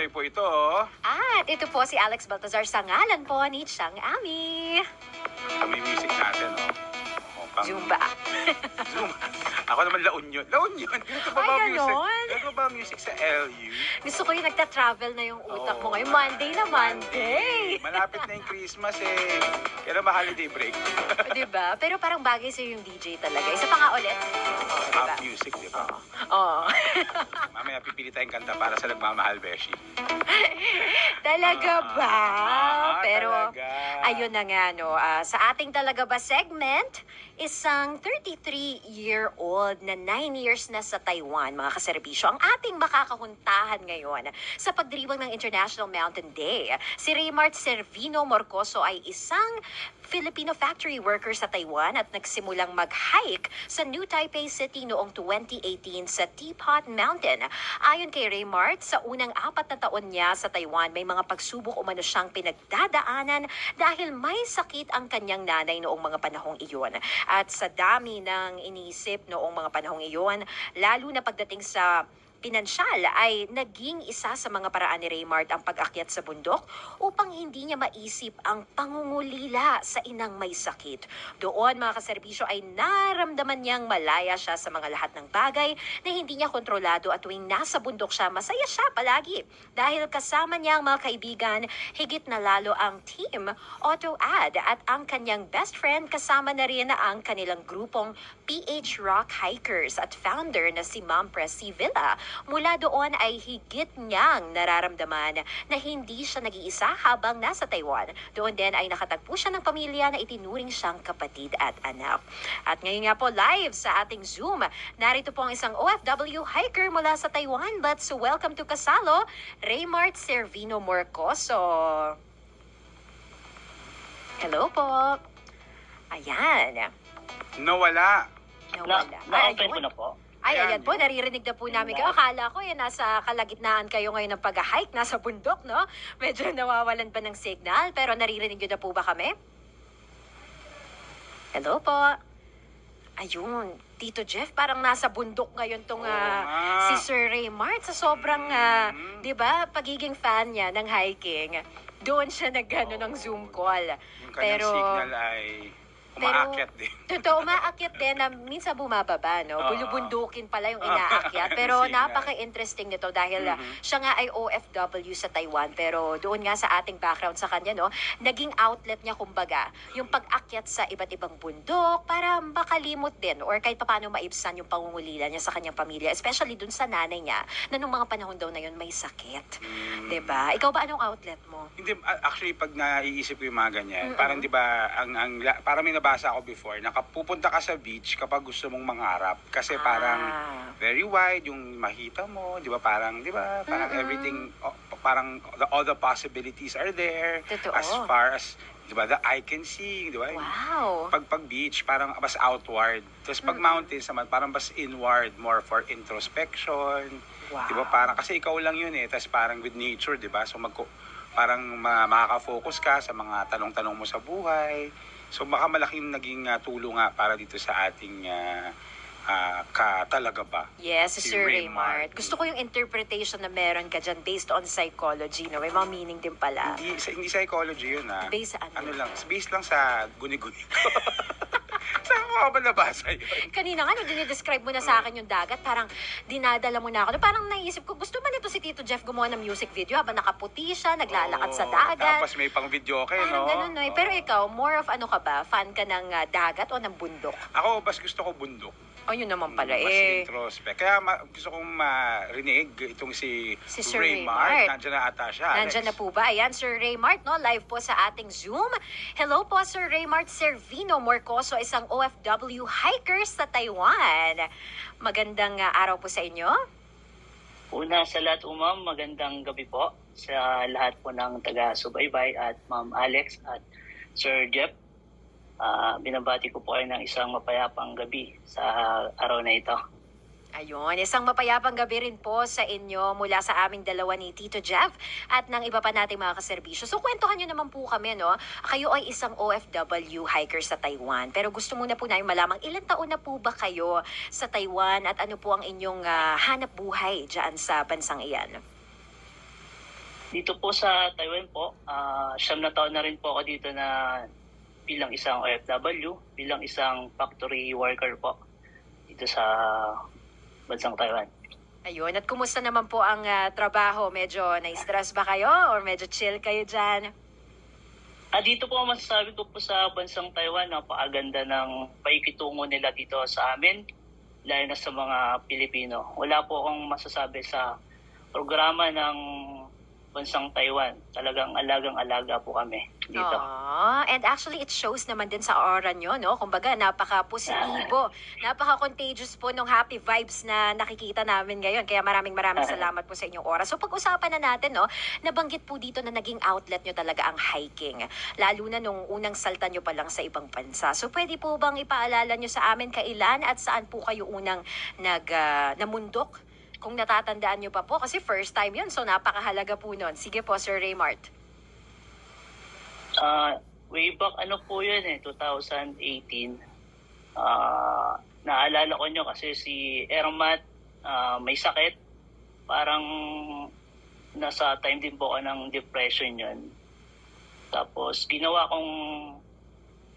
po ito. Oh. At ito po si Alex Baltazar sa ngalan po ni Chang Ami. May music natin, oh. Pang... Zumba. Zumba. Ako naman La Union. La Union. Ganito ba ba Ay, music? ganon? Ganito ba music sa LU? Gusto ko yung nagta-travel na yung utak mo Oo. ngayon. Monday na Monday. Malapit na yung Christmas eh. Kailan ba holiday break? Diba? Pero parang bagay sa'yo yung DJ talaga. Isa pa nga ulit. Oh, diba? Pop music, di ba? Oo. Mamaya pipili tayong kanta para sa nagmamahal, Beshi. Talaga ba? Pero, talaga. ayun na nga, no. Sa ating talaga ba segment, isang 33-year-old na 9 years na sa Taiwan, mga kaserbisyo, ang ating makakahuntahan ngayon sa pagdiriwang ng International Mountain Day. Si Raymart Servino Morcoso ay isang Filipino factory worker sa Taiwan at nagsimulang mag-hike sa New Taipei City noong 2018 sa Teapot Mountain. Ayon kay Raymart, sa unang 4 na taon niya sa Taiwan, may mga pagsubok umano siyang pinagdadaanan dahil may sakit ang kanyang nanay noong mga panahong iyon. At sa dami ng iniisip noong mga panahong iyon, lalo na pagdating sa pinansyal ay naging isa sa mga paraan ni Raymart ang pag-akyat sa bundok upang hindi niya maisip ang pangungulila sa inang may sakit. Doon, mga kaserbisyo, ay naramdaman niyang malaya siya sa mga lahat ng bagay na hindi niya kontrolado at tuwing nasa bundok siya, masaya siya palagi. Dahil kasama niya ang mga kaibigan, higit na lalo ang team AutoAd at ang kanyang best friend, kasama na rin ang kanilang grupong PH Rock Hikers at founder na si Ma'am Presi Villa. Mula doon ay higit niyang nararamdaman na hindi siya nag-iisa habang nasa Taiwan. Doon din ay nakatagpo siya ng pamilya na itinuring siyang kapatid at anak. At ngayon nga po live sa ating Zoom, narito po ang isang OFW hiker mula sa Taiwan. Let's welcome to Kasalo, Raymart Servino Morcoso. Hello po. Ayan. Nawala. Nawala. Na-open ko na po. Ay, Ayan, ayan po, naririnig na po namin kayo. Akala ko nasa kalagitnaan kayo ngayon ng pag-hike, nasa bundok, no? Medyo nawawalan pa ng signal, pero naririnig nyo na po ba kami? Hello po. Ayun, Tito Jeff, parang nasa bundok ngayon tong nga. si Sir Raymart. Sa sobrang, di ba, pagiging fan niya ng hiking, doon siya nag-ano ng Zoom call. Yung kanyang signal ay umaakyat din. Totoo, umaakyat din na minsan bumababa, no? Oo. Bulubundukin pala yung inaakyat. Pero Signal. napaka-interesting nito dahil siya nga ay OFW sa Taiwan. Pero doon nga sa ating background sa kanya, no? Naging outlet niya, kumbaga, yung pag-akyat sa iba't ibang bundok para makalimot din or kahit paano maibsan yung pangungulila niya sa kanyang pamilya. Especially dun sa nanay niya na nung mga panahon daw na yun may sakit. Diba? Ikaw ba anong outlet mo? Hindi, actually, pag naiisip ko yung mga ganyan, parang di ba, parang may nabasa ako before, nakapupunta ka sa beach kapag gusto mong mangarap. Kasi parang very wide yung makita mo, di ba, parang everything, parang all the possibilities are there. Totoo. As far as, di ba, the eye can see, di ba? Wow. Pag beach, parang mas outward. Tapos pag mountains naman, parang mas inward, more for introspection. Wow. Di ba, parang, kasi ikaw lang yun eh. Tapos parang with nature, di ba? So parang makaka-focus ka sa mga tanong-tanong mo sa buhay. So baka malaking naging tulong nga para dito sa ating talaga ba? Yes, Si Sir Raymart. Raymart. Gusto ko yung interpretation na meron ka dyan based on psychology, no? May mga meaning din pala. Hindi psychology yun ah. Based sa ano? Based lang sa guni-guni ko. Saan mo ba nabasa yun? Kanina nga, nung dinidescribe mo na sa akin yung dagat, parang dinadala mo na ako. Parang naisip ko, gusto man ito si Tito Jeff gumawa ng music video habang nakaputi siya, naglalakad sa Oo, dagat. Tapos may pang video kayo, Parang no? ganun, no? Pero ikaw, more of ano ka ba? Fan ka ng dagat o ng bundok? Ako, mas gusto ko bundok. O, yun naman pala Mas eh. introspect. Kaya gusto kong marinig itong si Sir Raymart. Raymart. Nandiyan na ata siya. Nandyan na po ba? Ayan, Sir Raymart, no? Live po sa ating Zoom. Hello po, Sir Raymart Servino Morcoso, isang OFW hiker sa Taiwan. Magandang araw po sa inyo. Una sa lahat, ma'am, magandang gabi po sa lahat po ng taga-subaybay at Ma'am Alex at Sir Jeff. Binabati ko po kayo ng isang mapayapang gabi sa araw na ito. Ayun, isang mapayapang gabi rin po sa inyo mula sa aming dalawa ni Tito Jeff at ng iba pa nating mga kaserbisyo. So kwentuhan nyo naman po kami, no? Kayo ay isang OFW hiker sa Taiwan. Pero gusto muna po namin malamang ilang taon na po ba kayo sa Taiwan at ano po ang inyong hanap buhay dyan sa bansang iyan? Dito po sa Taiwan po, 9 na rin po ako dito na bilang isang OFW, bilang isang factory worker po dito sa bansang Taiwan. Ayun, at kumusta naman po ang trabaho? Medyo na-stress ba kayo or medyo chill kayo dyan? Dito po masasabi ko po sa bansang Taiwan, napakaganda ng paikitungo nila dito sa amin, lalo na sa mga Pilipino. Wala po akong masasabi sa programa ng bansang Taiwan. Talagang alagang-alaga po kami dito. Aww. And actually, it shows naman din sa aura nyo, no? Kumbaga, napaka-positibo, napaka-contagious po nung happy vibes na nakikita namin ngayon. Kaya maraming salamat po sa inyong oras. So, pag-usapan na natin, no? Nabanggit po dito na naging outlet nyo talaga ang hiking. Lalo na nung unang salta nyo pa lang sa ibang bansa. So, pwede po bang ipaalala nyo sa amin kailan at saan po kayo unang namundok? Kung natatandaan nyo pa po, kasi first time yun, so napakahalaga po nun. Sige po, Sir Raymart. Way back, po yun 2018. Naalala ko nyo kasi si Ermat may sakit. Parang nasa time din po ako ng depression yun. Tapos ginawa kong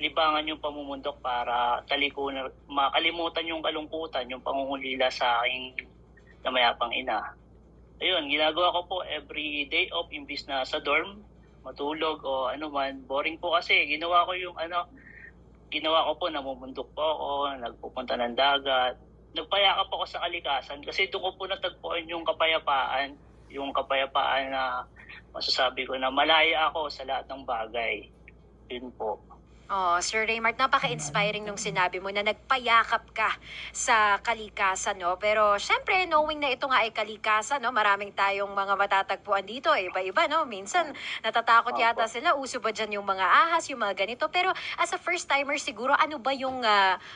libangan yung pamumundok para talikuran, makalimutan yung kalungkutan, yung pangungulila sa aking na mayapang ina. Ayun, ginagawa ko po every day off imbis na sa dorm, matulog o ano man. Boring po kasi. Ginawa ko po, namumundok po ako, nagpupunta ng dagat. Nagpayakap ako sa kalikasan kasi doon ko po natagpuan yung kapayapaan na masasabi ko na malaya ako sa lahat ng bagay. Yun po. Oh, Sir Raymart, napaka-inspiring nung sinabi mo na nagpayakap ka sa kalikasan, no? Pero syempre, knowing na ito nga ay kalikasan, no? Maraming tayong mga matatagpuan dito, iba-iba, no? Minsan, natatakot yata sila, uso ba dyan yung mga ahas, yung mga ganito. Pero as a first-timer siguro, ano ba yung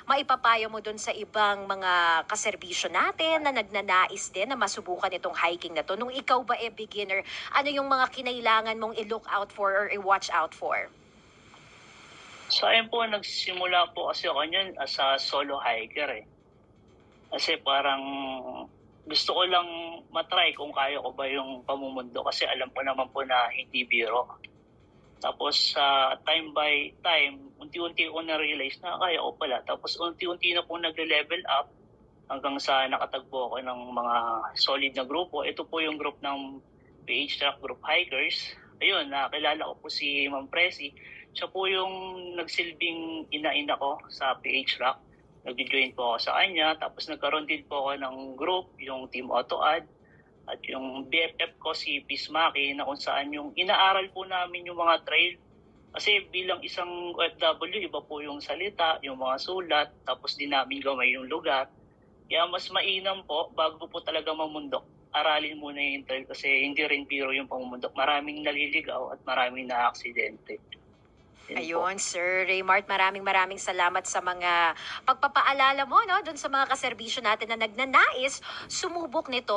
maipapayo mo dun sa ibang mga kaserbisyo natin na nagnanais din na masubukan itong hiking na to? Nung ikaw ba beginner, ano yung mga kinailangan mong i-look out for or i-watch out for? Sa akin po, nagsimula po kasi ako niyan as a solo hiker. Kasi parang gusto ko lang matry kung kaya ko ba yung pamumundo kasi alam ko naman po na hindi biro. Tapos time by time, unti-unti ko na-realize na kaya ko pala. Tapos unti-unti na po nagle-level up hanggang sa nakatagpo ako ng mga solid na grupo. Ito po yung group ng PH Track Group Hikers. Ayun, nakilala ko po si Ma'am Presi. Siya po yung nagsilbing ina-ina ko sa PH Rock. Nag-join po ako sa kanya. Tapos nagkaroon din po ako ng group, yung Team AutoAd. At yung BFF ko si Peace Maki na kung saan yung inaaral po namin yung mga trail. Kasi bilang isang OFW, iba po yung salita, yung mga sulat. Tapos din namin gamay yung lugar. Kaya mas mainam po, bago po talaga mamundok, aralin muna yung trail kasi hindi rin biro yung pamumundok. Maraming naliligaw at maraming na-aksidente. Ayun, Sir Raymart, maraming salamat sa mga pagpapaalala mo, no, doon sa mga kaserbisyo natin na nagnanais sumubok nito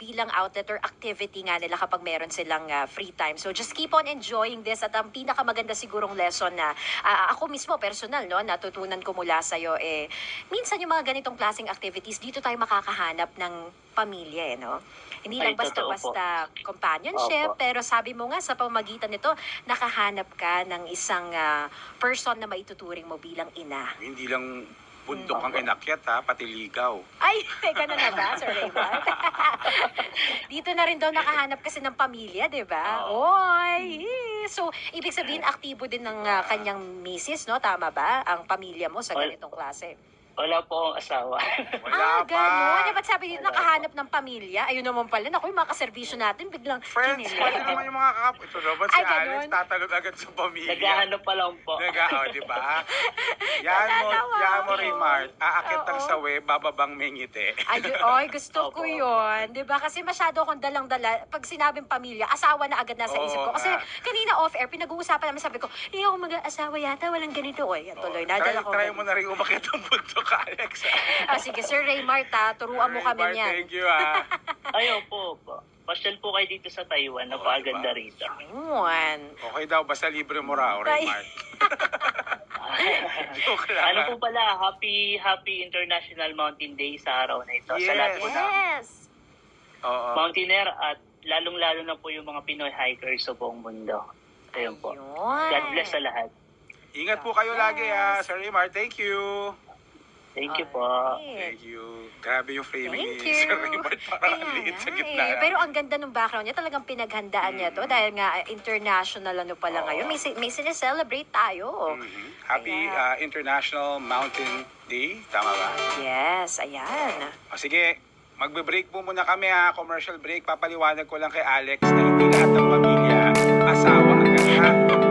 bilang outlet or activity nga nila kapag meron silang free time. So just keep on enjoying this at ang pinakamaganda sigurong lesson na ako mismo personal, no, natutunan ko mula sa iyo minsan yung mga ganitong klaseng activities dito tayo makakahanap ng pamilya, no. Hindi lang basta-basta companionship, pero sabi mo nga sa pamamagitan nito, nakahanap ka ng isang person na maituturing mo bilang ina. Hindi lang bundok ang inakyat pati ligaw. Ay, teka na ba, Sir Raymart? Dito na rin daw nakahanap kasi ng pamilya, di ba? Oy! So, ibig sabihin, aktibo din ng kanyang misis, no? Tama ba? Ang pamilya mo sa ganitong klase. Wala po akong asawa. Wala pa. Gano'n. Ba't sabi dito nakahanap ng pamilya? Ayun naman pala. Naku, yung mga kaservisyo natin, biglang Friends, pwede naman yung mga kakap. Ito naman si Ay, Alex, ganun? tatalon agad sa pamilya. Naghahanap pa lang po. Di ba? Yan mo, Raymart. Aakyat lang Oo. sa web, bababang may ngiti. Ay, gusto ko yun. Di ba? Kasi masyado akong dalang-dala. Pag sinabing pamilya, asawa na agad nasa Oo isip ko. Kasi nga. kanina off-air, pinag-uusapan namin, sabi ko, hindi ako mag-asawa yata, walang ganito. Oy, tuloy, nadala ko. Try mo na rin umakyat ang bundok, Alex. Sige, Sir Raymart, turuan mo kami Raymart, niyan. thank you, Ayaw po. Pasyal po kayo dito sa Taiwan. Napakaganda rito. Yun. Okay daw, basta libre mo raw, Ay. Raymart. Joke lang. Ano po pala, happy International Mountain Day sa araw na ito. Sa lahat po na Yes. Oo. mountaineer at lalong-lalo na po yung mga Pinoy hikers sa buong mundo. Ayun po. God bless sa lahat. Ingat po kayo lagi, Sir Raymar. Thank you. Thank you po. Alright. Thank you. Grabe yung framing Thank ni you. Sir Raymar. Parang Kaya ang liit sa nga gitna. Pero ang ganda ng background niya, talagang pinaghandaan niya to dahil nga international ano pala ngayon. May sineselebrate tayo. Mhm. Happy Kaya- International Mountain Day. Tama ba? Yes, ayan. O sige, magbe-break po muna kami commercial break. Papaliwanag ko lang kay Alex na hindi lahat ng pamilya asawa agad